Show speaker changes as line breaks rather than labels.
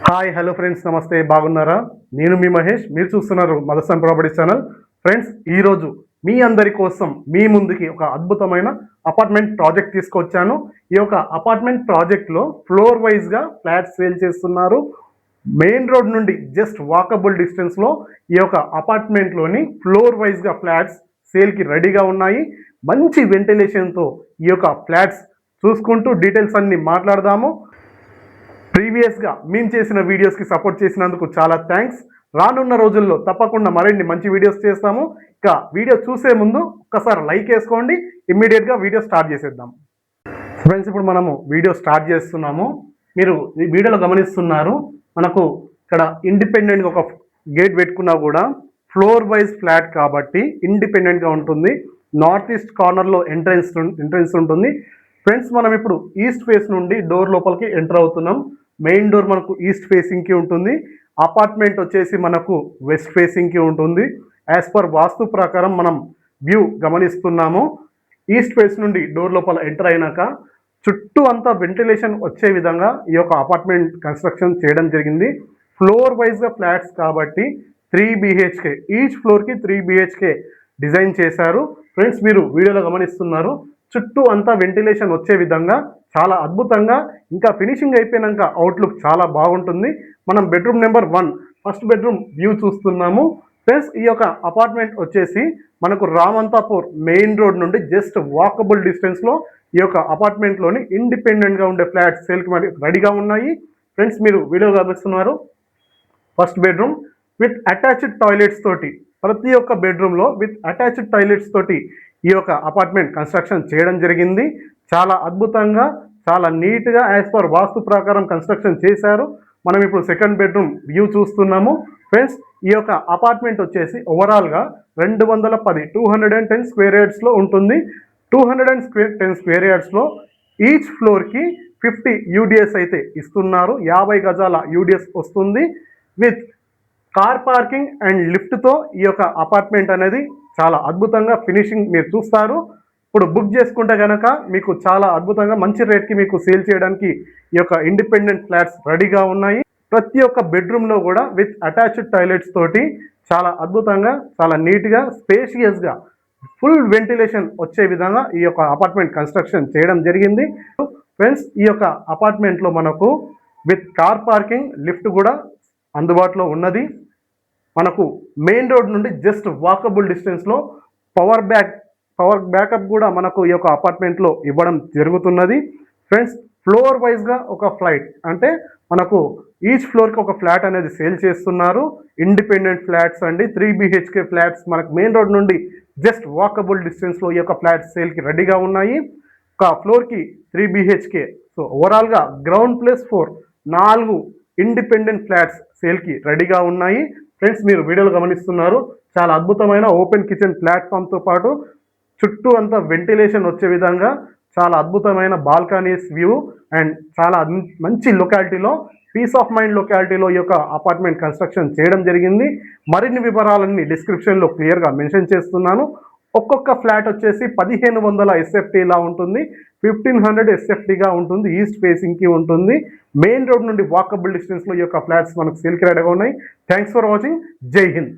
Hi hello friends, నమస్తే. బాగున్నారా? నేను మీ మహేష్. మీరు చూస్తున్నారు మదర్సన్ ప్రాపర్టీస్ ఛానల్. ఫ్రెండ్స్, ఈరోజు మీ అందరి కోసం మీ ముందుకి ఒక అద్భుతమైన అపార్ట్మెంట్ ప్రాజెక్ట్ తీసుకొచ్చాను. ఈ యొక్క అపార్ట్మెంట్ ప్రాజెక్ట్లో ఫ్లోర్ వైజ్గా ఫ్లాట్స్ సేల్ చేస్తున్నారు. మెయిన్ రోడ్ నుండి జస్ట్ వాకబుల్ డిస్టెన్స్లో ఈ యొక్క అపార్ట్మెంట్లోని ఫ్లోర్ వైజ్గా ఫ్లాట్స్ సేల్కి రెడీగా ఉన్నాయి. మంచి వెంటిలేషన్తో ఈ యొక్క ఫ్లాట్స్ చూసుకుంటూ డీటెయిల్స్ అన్ని మాట్లాడదాము. ప్రీవియస్గా మేము చేసిన వీడియోస్కి సపోర్ట్ చేసినందుకు చాలా థ్యాంక్స్. రానున్న రోజుల్లో తప్పకుండా మరిన్ని మంచి వీడియోస్ చేస్తాము. ఇక వీడియో చూసే ముందు ఒక్కసారి లైక్ వేసుకోండి. ఇమ్మీడియట్గా వీడియో స్టార్ట్ చేసేద్దాం. ఫ్రెండ్స్, ఇప్పుడు మనము వీడియో స్టార్ట్ చేస్తున్నాము. మీరు ఈ వీడియోలో గమనిస్తున్నారు, మనకు ఇక్కడ ఇండిపెండెంట్గా ఒక గేట్ పెట్టుకున్నా కూడా ఫ్లోర్ వైజ్ ఫ్లాట్ కాబట్టి ఇండిపెండెంట్గా ఉంటుంది. నార్త్ ఈస్ట్ కార్నర్లో ఎంట్రెన్స్ ఉంటుంది. ఫ్రెండ్స్, మనం ఇప్పుడు ఈస్ట్ ఫేస్ నుండి డోర్ లోపలికి ఎంటర్ అవుతున్నాం. మెయిన్ డోర్ మనకు ఈస్ట్ ఫేసింగ్కి ఉంటుంది. అపార్ట్మెంట్ వచ్చేసి మనకు వెస్ట్ ఫేసింగ్కి ఉంటుంది. యాజ్ పర్ వాస్తు ప్రకారం మనం వ్యూ గమనిస్తున్నాము. ఈస్ట్ ఫేస్ నుండి డోర్ లోపల ఎంటర్ అయినాక చుట్టూ అంతా వెంటిలేషన్ వచ్చే విధంగా ఈ యొక్క అపార్ట్మెంట్ కన్స్ట్రక్షన్ చేయడం జరిగింది. ఫ్లోర్ వైజ్గా ఫ్లాట్స్ కాబట్టి 3 BHK, ఈచ్ ఫ్లోర్కి 3 BHK డిజైన్ చేశారు. ఫ్రెండ్స్, మీరు వీడియోలో గమనిస్తున్నారు, చుట్టూ అంతా వెంటిలేషన్ వచ్చే విధంగా చాలా అద్భుతంగా, ఇంకా ఫినిషింగ్ అయిపోయినాక అవుట్లుక్ చాలా బాగుంటుంది. మనం bedroom number 1 first bedroom view చూస్తున్నాము. ఫ్రెండ్స్, ఈ యొక్క అపార్ట్మెంట్ వచ్చేసి మనకు రామంతాపూర్ మెయిన్ రోడ్ నుండి జస్ట్ వాకబుల్ డిస్టెన్స్లో ఈ యొక్క అపార్ట్మెంట్లోని ఇండిపెండెంట్గా ఉండే ఫ్లాట్స్ సేల్కి మరి రెడీగా ఉన్నాయి. ఫ్రెండ్స్, మీరు వీడియో గమనిస్తున్నారు, first bedroom with attached toilets తోటి, ప్రతి ఒక్క బెడ్రూమ్లో విత్ అటాచ్డ్ టాయిలెట్స్ తోటి ఈ యొక్క అపార్ట్మెంట్ కన్స్ట్రక్షన్ చేయడం జరిగింది. చాలా అద్భుతంగా, చాలా నీట్గా యాజ్ పర్ వాస్తు ప్రకారం కన్స్ట్రక్షన్ చేశారు. మనం ఇప్పుడు సెకండ్ బెడ్రూమ్ వ్యూ చూస్తున్నాము. ఫ్రెండ్స్, ఈ యొక్క అపార్ట్మెంట్ వచ్చేసి ఓవరాల్గా 210 స్క్వేర్ యార్డ్స్లో ఉంటుంది. 210 స్క్వేర్ యార్డ్స్లో ఈచ్ ఫ్లోర్కి 50 UDS అయితే ఇస్తున్నారు. 50 గజాల UDS వస్తుంది. విత్ కార్ పార్కింగ్ అండ్ లిఫ్ట్తో ఈ యొక్క అపార్ట్మెంట్ అనేది చాలా అద్భుతంగా ఫినిషింగ్ మీరు చూస్తారు. ఇప్పుడు బుక్ చేసుకుంటే కనుక మీకు చాలా అద్భుతంగా మంచి రేట్కి మీకు సేల్ చేయడానికి ఈ యొక్క ఇండిపెండెంట్ ఫ్లాట్స్ రెడీగా ఉన్నాయి. ప్రతి ఒక్క బెడ్రూమ్లో కూడా విత్ అటాచ్డ్ టాయిలెట్స్ తోటి చాలా అద్భుతంగా, చాలా నీట్గా, స్పేషియస్గా, ఫుల్ వెంటిలేషన్ వచ్చే విధంగా ఈ యొక్క అపార్ట్మెంట్ కన్స్ట్రక్షన్ చేయడం జరిగింది. ఫ్రెండ్స్, ఈ యొక్క అపార్ట్మెంట్లో మనకు విత్ కార్ పార్కింగ్, లిఫ్ట్ కూడా అందుబాటులో ఉన్నది. మనకు మెయిన్ రోడ్ నుండి జస్ట్ వాకబుల్ డిస్టెన్స్లో పవర్ బ్యాకప్ కూడా మనకు ఈ యొక్క అపార్ట్మెంట్లో ఇవ్వడం జరుగుతున్నది. ఫ్రెండ్స్, ఫ్లోర్ వైజ్గా ఒక ఫ్లైట్ అంటే మనకు ఈచ్ ఫ్లోర్కి ఒక ఫ్లాట్ అనేది సేల్ చేస్తున్నారు. ఇండిపెండెంట్ ఫ్లాట్స్ అండి, 3 BHK ఫ్లాట్స్ మనకు మెయిన్ రోడ్ నుండి జస్ట్ వాకబుల్ డిస్టెన్స్లో ఈ యొక్క ఫ్లాట్స్ సేల్కి రెడీగా ఉన్నాయి. ఒక ఫ్లోర్కి 3 BHK. సో ఓవరాల్గా గ్రౌండ్ ప్లస్ 4 4 ఇండిపెండెంట్ ఫ్లాట్స్ సేల్కి రెడీగా ఉన్నాయి. ఫ్రెండ్స్, మీరు వీడియోలో గమనిస్తున్నారు, చాలా అద్భుతమైన ఓపెన్ కిచెన్ ప్లాట్ఫామ్తో పాటు చుట్టూ అంతా వెంటిలేషన్ వచ్చే విధంగా చాలా అద్భుతమైన బాల్కనీస్ వ్యూ అండ్ చాలా మంచి లొకాలిటీలో, పీస్ ఆఫ్ మైండ్ లొకాలిటీలో ఈ యొక్క అపార్ట్మెంట్ కన్స్ట్రక్షన్ చేయడం జరిగింది. మరిన్ని వివరాలన్నీ డిస్క్రిప్షన్లో క్లియర్గా మెన్షన్ చేస్తున్నాను. ఒక్కొక్క ఫ్లాట్ వచ్చేసి 1500 SFTలా ఉంటుంది, 1500 SFTగా ఉంటుంది. ఈస్ట్ ఫేసింగ్కి ఉంటుంది. మెయిన్ రోడ్ నుండి వాకబుల్ డిస్టెన్స్లో ఈ యొక్క ఫ్లాట్స్ మనకు సేల్కి రెడీగా ఉన్నాయి. Thanks for watching. జై హింద్.